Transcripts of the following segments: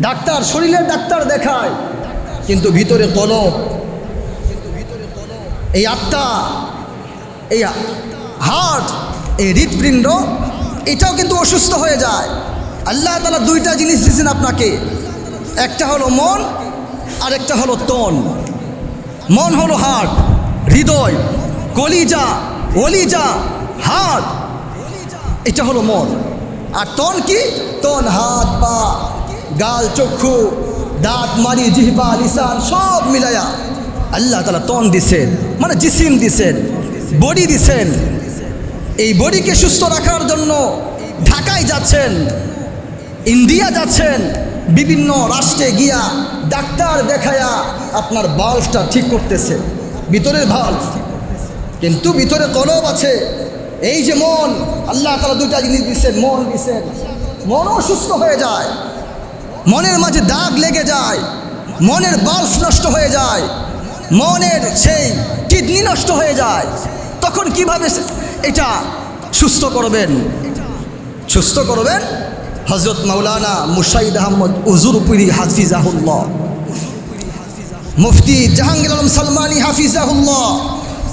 Doctor শরীরের doctor দেখায়, কিন্তু ভিতরে কলব, এই আত্মা, এই হার্ট, এই হৃৎপিণ্ড, এটাও কিন্তু অসুস্থ হয়ে যায়। আল্লাহ তাআলা দুইটা জিনিস দিয়েছেন আপনাকে, একটা হলো মন আর একটা হলো তন। মন হলো হার্ট, হৃদয়, কলিজা, অলিজা, হার্ট, এটা হলো মন। আর তন কি? তন হাত পা, গাল, চক্ষু, দাঁত, মাড়ি, জিহ্বা, লিসান সব মিলায়া আল্লাহ তাআলা তন দিছেন, মানে জিসিম দিছেন, বডি দিছেন। এই বডিকে সুস্থ রাখার জন্য ঢাকায় যাচ্ছেন, ইন্ডিয়া যাচ্ছেন, বিভিন্ন রাষ্ট্রে গিয়া ডাক্তার দেখায়া আপনার বাল্বটা ঠিক করতেছে, ভিতরের বাল্ব, কিন্তু ভিতরে কলব আছে। এই যে মন, আল্লাহ তাআলা দুইটা জিনিস দিচ্ছেন, মন দিচ্ছেন, মন অসুস্থ হয়ে যায়, মনের মাঝে দাগ লেগে যায়, মনের বাল্ব নষ্ট হয়ে যায়, মনের সেই কিডনি নষ্ট হয়ে যায়। তখন কিভাবে এটা সুস্থ করবেন? সুস্থ করবেন হযরত মাওলানা মুশাহিদ আহমদ উজুরপুরি হাফিজাহুল্লাহ, মুফতি জাহাঙ্গীর আলম সালমানি হাফিজাহুল্লাহ,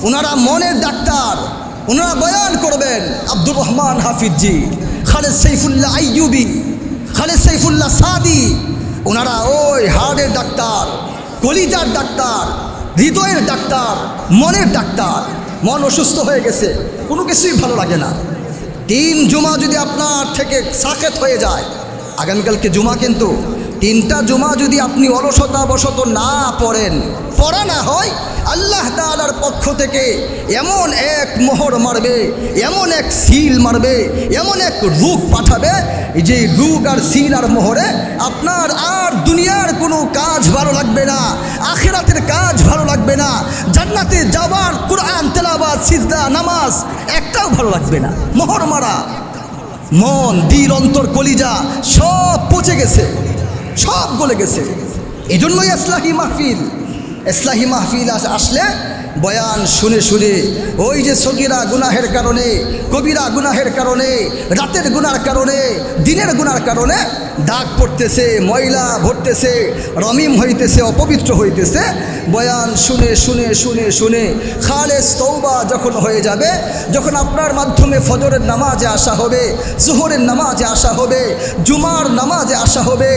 ওনারা মনের ডাক্তার, ওনারা বয়ান করবেন। আব্দুর রহমান হাফিজি, খালেদ সাইফুল্লাহ আইয়ুবি, খালেদ সাইফুল্লাহ সাদি, ওনারা ওই হার্টের ডাক্তার, কলিজার ডাক্তার, হৃদয়ের ডাক্তার, মনের ডাক্তার। মন অসুস্থ হয়ে গেছে, কোনো কিছুই ভালো লাগে না। 3 জুমা যদি আপনার থেকে সাকেত হয়ে যায়, আগামীকালকে জুমা, কিন্তু 3টা জুমা যদি আপনি অলসতাবশত না পড়েন, পড়া না হয়, আল্লাহ তাআলার পক্ষ থেকে এমন এক মোহর মারবে, এমন এক সিল মারবে, এমন এক রূপ পাঠাবে, যে রূপ আর সিল আর মোহরে আপনার আর দুনিয়ার কোনো কাজ ভালো লাগবে না, আখিরাতের কাজ ভালো লাগবে না, জান্নাতে যাওয়ার কুরআন তেলাওয়াত, সিজদা, নামাজ একটাও ভালো লাগবে না। মোহর মারা মন, দিল, অন্তর, কলিজা সব পচে গেছে, সব গলে গেছে। এই জন্যই ইসলাহি মাহফিল, ইসলাহি মাহফিল আসলে বয়ান শুনে শুনে ওই যে সগীরা গুনাহের কারণে, কবিরা গুনাহের কারণে, রাতের গুনার কারণে, দিনের গুনার কারণে দাগ পড়তেছে, ময়লা ভরতেছে, রমিম হইতেছে, অপবিত্র হইতেছে, বয়ান শুনে শুনে শুনে শুনে খালেস তওবা যখন হয়ে যাবে, যখন আপনার মাধ্যমে ফজরের নামাজে আসা হবে, জোহরের নামাজে আসা হবে, জুমার নামাজে আসা হবে,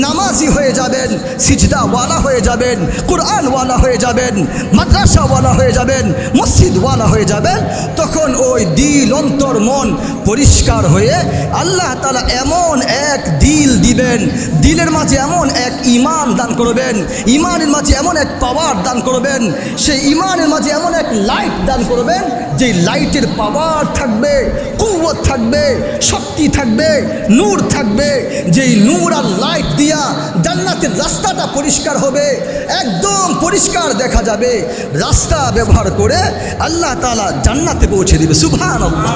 নামাজি হয়ে যাবেন, সিজদাওয়ালা হয়ে যাবেন, কোরআনওয়ালা হয়ে যাবেন, মাদ্রাসাওয়ালা হয়ে যাবেন, মসজিদওয়ালা হয়ে যাবেন, তখন ওই দিল, অন্তর, মন পরিষ্কার হয়ে আল্লাহ তাআলা এমন এক দিল দিবেন, দিলের মাঝে এমন এক ঈমান দান করবেন, ঈমানের মাঝে এমন এক পাওয়ার দান করবেন, সেই ঈমানের মাঝে এমন এক লাইট দান করবেন, যে লাইটের পাওয়ার থাকবে, কুওয়াত থাকবে, শক্তি থাকবে, নূর থাকবে, যেই নূর আর লাইট দিয়া জান্নাতের রাস্তাটা পরিষ্কার হবে, একদম পরিষ্কার দেখা যাবে। রাস্তা ব্যবহার করে আল্লাহ তাআলা জান্নাতে পৌঁছে দিবে। সুবহানাল্লাহ।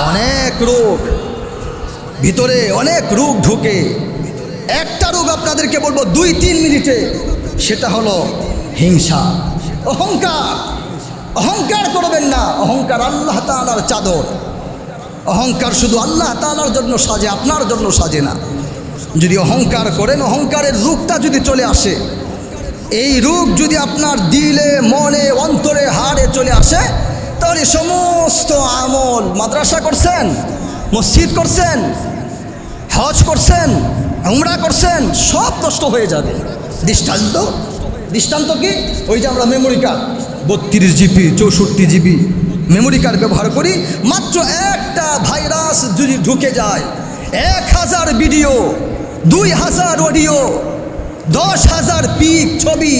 অনেক রোগ ভিতরে, অনেক রোগ ঢুকে। একটা রোগ আপনাদেরকে বলবো 2-3 মিনিটে, সেটা হলো হিংসা, অহংকার। অহংকার করবেন না, অহংকার আল্লাহ তাআলার চাদর। অহংকার শুধু আল্লাহ তাআলার জন্য সাজে, আপনার জন্য সাজে না। যদি অহংকার করেন, অহংকারের রূপটা যদি চলে আসে, এই রূপ যদি আপনার দিলে, মনে, অন্তরে, হাড়ে চলে আসে, তাহলে সমস্ত আমল, মাদ্রাসা করছেন, মসজিদ করছেন, হজ করছেন, উমরা করছেন, সব নষ্ট হয়ে যাবে। দৃষ্টান্ত কি? ওই যে আমরা memory card 32 GB 64 GB memory card ব্যবহার করি, মাত্র একটা ভাইরাস যদি ঢুকে যায়, 1000 ভিডিও, 2000 অডিও, 10,000 পিক ছবি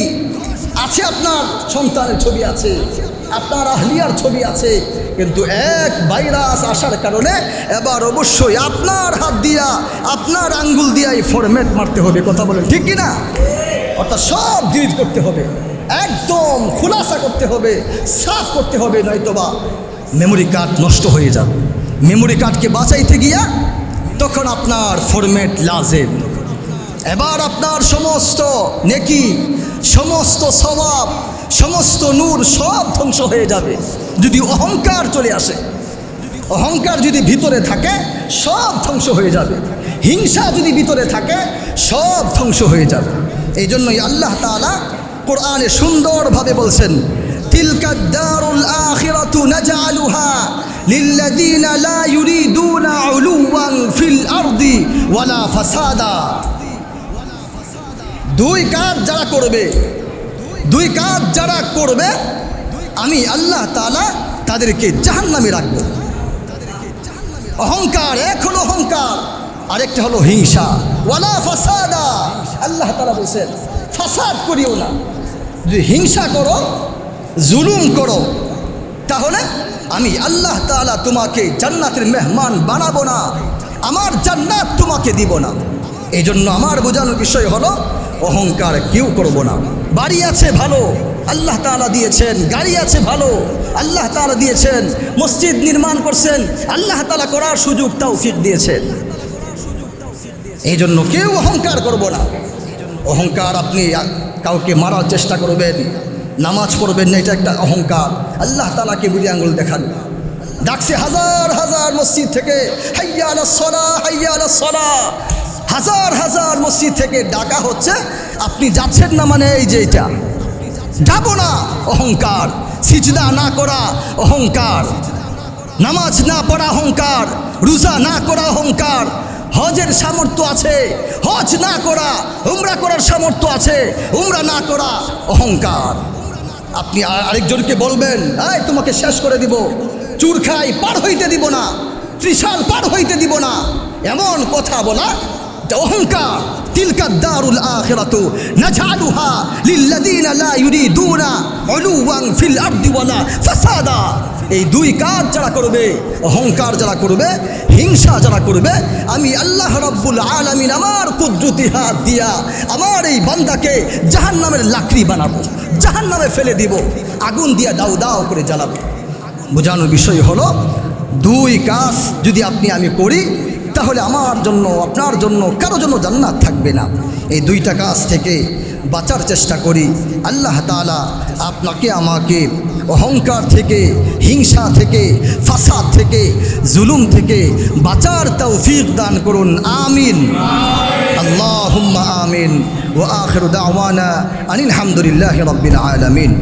আছে, আপনার সন্তানের ছবি আছে, আপনার আহলিয়ার ছবি আছে, কিন্তু এক ভাইরাস আসার কারণে এবার অবশ্যই আপনার হাত দিয়া, আপনার আঙ্গুল দিয়াই ফরম্যাট মারতে হবে। কথা বলেন ঠিক কিনা? অর্থাৎ সব ডিলিট করতে হবে, একদম খুলাসা করতে হবে, সাফ করতে হবে, নয়তোবা মেমোরি কার্ড নষ্ট হয়ে যাবে। মেমোরি কার্ডকে বাঁচাইতে গিয়া তখন আপনার ফরম্যাট লাজেম। এবার আপনার সমস্ত নেকি, সমস্ত সওয়াব, সমস্ত নূর সব ধ্বংস হয়ে যাবে যদি অহংকার চলে আসে। অহংকার যদি ভিতরে থাকে, সব ধ্বংস হয়ে যাবে। হিংসা যদি ভিতরে থাকে, সব ধ্বংস হয়ে যাবে। এই জন্যই আল্লাহ তাআলা কোরআনে সুন্দরভাবে বলছেন, তিলকা দারুল আখিরাতু নাজআলুহা লিল্লাযিনা লা ইউরিদুনা উলুওয়ান ফিল আরদি ওয়ালা ফাসাদা। দুই কাজ যারা করবে আমি আল্লাহ তাআলা তাদেরকে জাহান্নামে রাখব। অহংকার, এক হলো অহংকার, আরেকটা হলো হিংসা। ওয়ালা ফাসাদা, আল্লাহ তাআলা বলছেন ফাসাদ করিও না। যদি হিংসা করো, জুলুম করো, তাহলে আমি আল্লাহ তাআলা তোমাকে জান্নাতের মেহমান বানাবো না, আমার জান্নাত তোমাকে দিব না। এই জন্য আমার বোঝানোর বিষয় হলো অহংকার কেউ করব না। বাড়ি আছে ভালো, আল্লাহ তাআলা দিয়েছেন। গাড়ি আছে ভালো, আল্লাহ তাআলা দিয়েছেন। মসজিদ নির্মাণ করছেন, আল্লাহ তাআলা করার সুযোগ তৌফিক দিয়েছেন। এই জন্য কেউ অহংকার করব না। অহংকার, আপনি কাউকে মারার চেষ্টা করবেন, নামাজ পড়বেন না, এটা একটা অহংকার। আল্লাহ তাআলাকে বুড়ি আঙ্গুল দেখান। ডাকছে হাজার হাজার মসজিদ থেকে, হাইয়া আলাস সালাহ, হাইয়া আলাস সালাহ। হাজার হাজার মসজিদ থেকে ডাকা হচ্ছে, আপনি যাচ্ছেন না, মানে এই যে এটা যাব না, অহংকার। সিজদা না করা অহংকার, নামাজ না পড়া অহংকার, রোজা না করা অহংকার। হজের সামর্থ্য আছে, হজ না করা, উমরা করার সামর্থ্য আছে, উমরা না করা অহংকার। আপনি আরেকজনকে বলবেন, এই তোমাকে শেষ করে দিব, চুর খাই পার হইতে দিব না, ত্রিশাল পার হইতে দিব না, এমন কথা বলা অহংকার। তিলকা দারুল আখিরাতু নাজআলুহা লিল্লাযিনা লা ইউরিদুনা উলুওয়ান ফিল আরদি ওয়ালা ফাসাদা। এই দুই কাজ যারা করবে, অহংকার যারা করবে, হিংসা যারা করবে, আমি আল্লাহ রাব্বুল আলামিন আমার কুদরতি হাত দিয়া আমার এই বান্দাকে জাহান্নামের লাকড়ি বানাবো, জাহান্নামে ফেলে দিব, আগুন দিয়া দাউ দাউ করে জ্বালাবো। বোঝানোর বিষয় হলো দুই কাজ যদি আমি করি, তাহলে আমার জন্য, আপনার জন্য, কারো জন্য জান্নাত থাকবে না। এই দুইটা কাজ থেকে বাঁচার চেষ্টা করি। আল্লাহ তাআলা আপনাকে আমাকে অহংকার থেকে, হিংসা থেকে, ফাসাদ থেকে, জুলুম থেকে বাঁচার তৌফিক দান করুন। আমিন, আল্লাহুম্মা আমিন। ওয়া আখিরু দাওয়ানা আনিল হামদুলিল্লাহি রাব্বিল আলামিন।